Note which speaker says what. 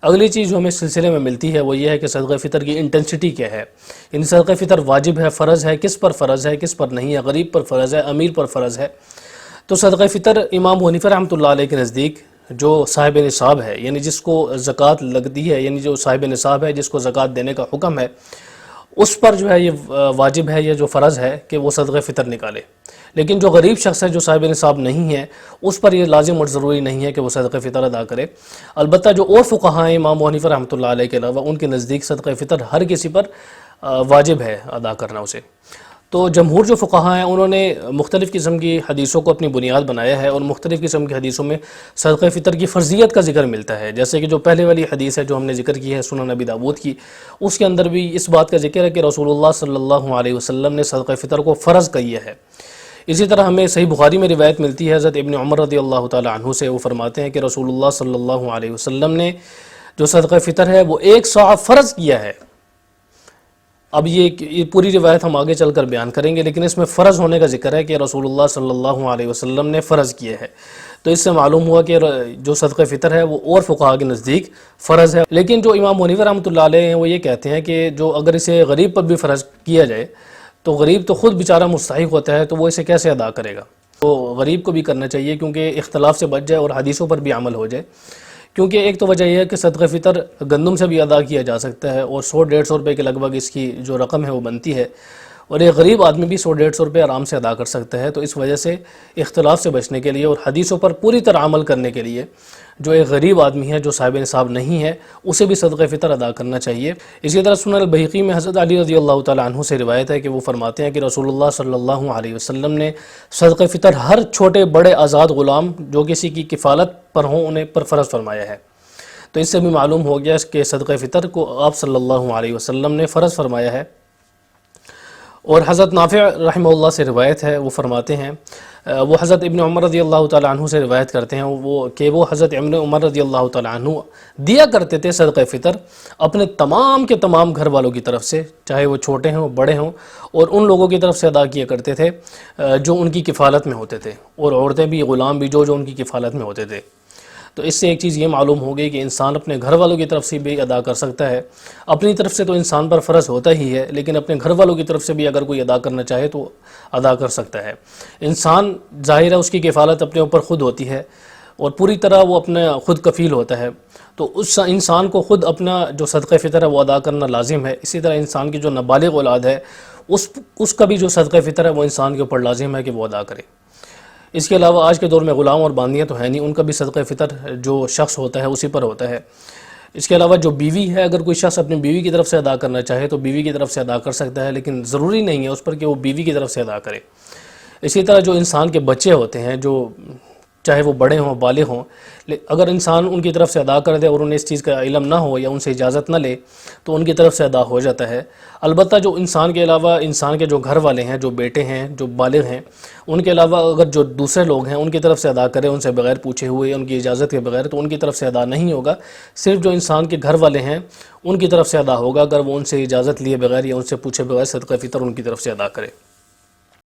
Speaker 1: اگلی چیز جو ہمیں اس سلسلے میں ملتی ہے وہ یہ ہے کہ صدقہ فطر کی انٹینسٹی کیا ہے، یعنی صدقہ فطر واجب ہے، فرض ہے، کس پر فرض ہے، کس پر نہیں ہے، غریب پر فرض ہے، امیر پر فرض ہے۔ تو صدقہ فطر امام ابو حنیفہ رحمۃ اللہ علیہ کے نزدیک جو صاحب نصاب ہے، یعنی جس کو زکوٰۃ لگتی ہے، یعنی جو صاحب نصاب ہے، جس کو زکوٰۃ دینے کا حکم ہے، اس پر جو ہے یہ واجب ہے، یہ جو فرض ہے کہ وہ صدقہ فطر نکالے۔ لیکن جو غریب شخص ہے، جو صاحب نصاب نہیں ہے، اس پر یہ لازم اور ضروری نہیں ہے کہ وہ صدقہ فطر ادا کرے۔ البتہ جو اور فقہاء ہیں امام ابو حنیفہ رحمۃ اللہ علیہ کے علاوہ، ان کے نزدیک صدقہ فطر ہر کسی پر واجب ہے ادا کرنا اسے۔ تو جمہور جو فقہاء ہیں انہوں نے مختلف قسم کی حدیثوں کو اپنی بنیاد بنایا ہے، اور مختلف قسم کی حدیثوں میں صدقہ فطر کی فرضیت کا ذکر ملتا ہے۔ جیسے کہ جو پہلے والی حدیث ہے جو ہم نے ذکر کی ہے سنن نبی داؤد کی، اس کے اندر بھی اس بات کا ذکر ہے کہ رسول اللہ صلی اللہ علیہ وسلم نے صدقہ فطر کو فرض کیا ہے۔ اسی طرح ہمیں صحیح بخاری میں روایت ملتی ہے حضرت ابن عمر رضی اللہ تعالی عنہ سے، وہ فرماتے ہیں کہ رسول اللہ صلی اللہ علیہ وسلم نے جو صدقہ فطر ہے وہ 1 صاع فرض کیا ہے۔ اب یہ پوری روایت ہم آگے چل کر بیان کریں گے، لیکن اس میں فرض ہونے کا ذکر ہے کہ رسول اللہ صلی اللہ علیہ وسلم نے فرض کیا ہے۔ تو اس سے معلوم ہوا کہ جو صدقہ فطر ہے وہ اور فقہاء کے نزدیک فرض ہے۔ لیکن جو امام ابو حنیفہ رحمۃ اللہ علیہ ہیں وہ یہ کہتے ہیں کہ جو اگر اسے غریب پر بھی فرض کیا جائے تو غریب تو خود بیچارہ مستحق ہوتا ہے، تو وہ اسے کیسے ادا کرے گا؟ تو غریب کو بھی کرنا چاہیے کیونکہ اختلاف سے بچ جائے اور حدیثوں پر بھی عمل ہو جائے۔ کیونکہ ایک تو وجہ یہ ہے کہ صدقہ فطر گندم سے بھی ادا کیا جا سکتا ہے، اور 100-150 روپے کے لگ بھگ اس کی جو رقم ہے وہ بنتی ہے، اور ایک غریب آدمی بھی 100-150 روپے آرام سے ادا کر سکتا ہے۔ تو اس وجہ سے اختلاف سے بچنے کے لیے اور حدیثوں پر پوری طرح عمل کرنے کے لیے جو ایک غریب آدمی ہے جو صاحب نصاب نہیں ہے اسے بھی صدقہ فطر ادا کرنا چاہیے۔ اسی طرح سنن البیہقی میں حضرت علی رضی اللہ تعالی عنہ سے روایت ہے کہ وہ فرماتے ہیں کہ رسول اللہ صلی اللہ علیہ وسلم نے صدقہ فطر ہر چھوٹے بڑے آزاد غلام جو کسی کی کفالت پر ہوں انہیں پر فرض فرمایا ہے۔ تو اس سے بھی معلوم ہو گیا کہ صدقہ فطر کو آپ صلی اللہ علیہ وسلم نے فرض فرمایا ہے۔ اور حضرت نافع رحمہ اللہ سے روایت ہے، وہ فرماتے ہیں، وہ حضرت ابن عمر رضی اللہ تعالی عنہ سے روایت کرتے ہیں وہ حضرت ابن عمر رضی اللہ تعالی عنہ دیا کرتے تھے صدقہ فطر اپنے تمام کے تمام گھر والوں کی طرف سے، چاہے وہ چھوٹے ہوں بڑے ہوں، اور ان لوگوں کی طرف سے ادا کیا کرتے تھے جو ان کی کفالت میں ہوتے تھے، اور عورتیں بھی غلام بھی جو ان کی کفالت میں ہوتے تھے۔ تو اس سے ایک چیز یہ معلوم ہو گئی کہ انسان اپنے گھر والوں کی طرف سے بھی ادا کر سکتا ہے۔ اپنی طرف سے تو انسان پر فرض ہوتا ہی ہے، لیکن اپنے گھر والوں کی طرف سے بھی اگر کوئی ادا کرنا چاہے تو ادا کر سکتا ہے۔ انسان ظاہر ہے اس کی کفالت اپنے اوپر خود ہوتی ہے، اور پوری طرح وہ اپنے خود کفیل ہوتا ہے، تو اس انسان کو خود اپنا جو صدقہ فطر ہے وہ ادا کرنا لازم ہے۔ اسی طرح انسان کی جو نابالغ اولاد ہے اس کا بھی جو صدقہ فطر ہے وہ انسان کے اوپر لازم ہے کہ وہ ادا کرے۔ اس کے علاوہ آج کے دور میں غلام اور باندیاں تو ہیں نہیں، ان کا بھی صدقہ فطر جو شخص ہوتا ہے اسی پر ہوتا ہے۔ اس کے علاوہ جو بیوی ہے، اگر کوئی شخص اپنی بیوی کی طرف سے ادا کرنا چاہے تو بیوی کی طرف سے ادا کر سکتا ہے، لیکن ضروری نہیں ہے اس پر کہ وہ بیوی کی طرف سے ادا کرے۔ اسی طرح جو انسان کے بچے ہوتے ہیں، جو چاہے وہ بڑے ہوں بالغ ہوں، اگر انسان ان کی طرف سے ادا کر دے اور انہیں اس چیز کا علم نہ ہو یا ان سے اجازت نہ لے تو ان کی طرف سے ادا ہو جاتا ہے۔ البتہ جو انسان کے علاوہ انسان کے جو گھر والے ہیں، جو بیٹے ہیں، جو بالغ ہیں، ان کے علاوہ اگر جو دوسرے لوگ ہیں ان کی طرف سے ادا کرے ان سے بغیر پوچھے ہوئے، ان کی اجازت کے بغیر، تو ان کی طرف سے ادا نہیں ہوگا۔ صرف جو انسان کے گھر والے ہیں ان کی طرف سے ادا ہوگا، اگر وہ ان سے اجازت لیے بغیر یا ان سے پوچھے بغیر صدقہ فطر ان کی طرف سے ادا کرے۔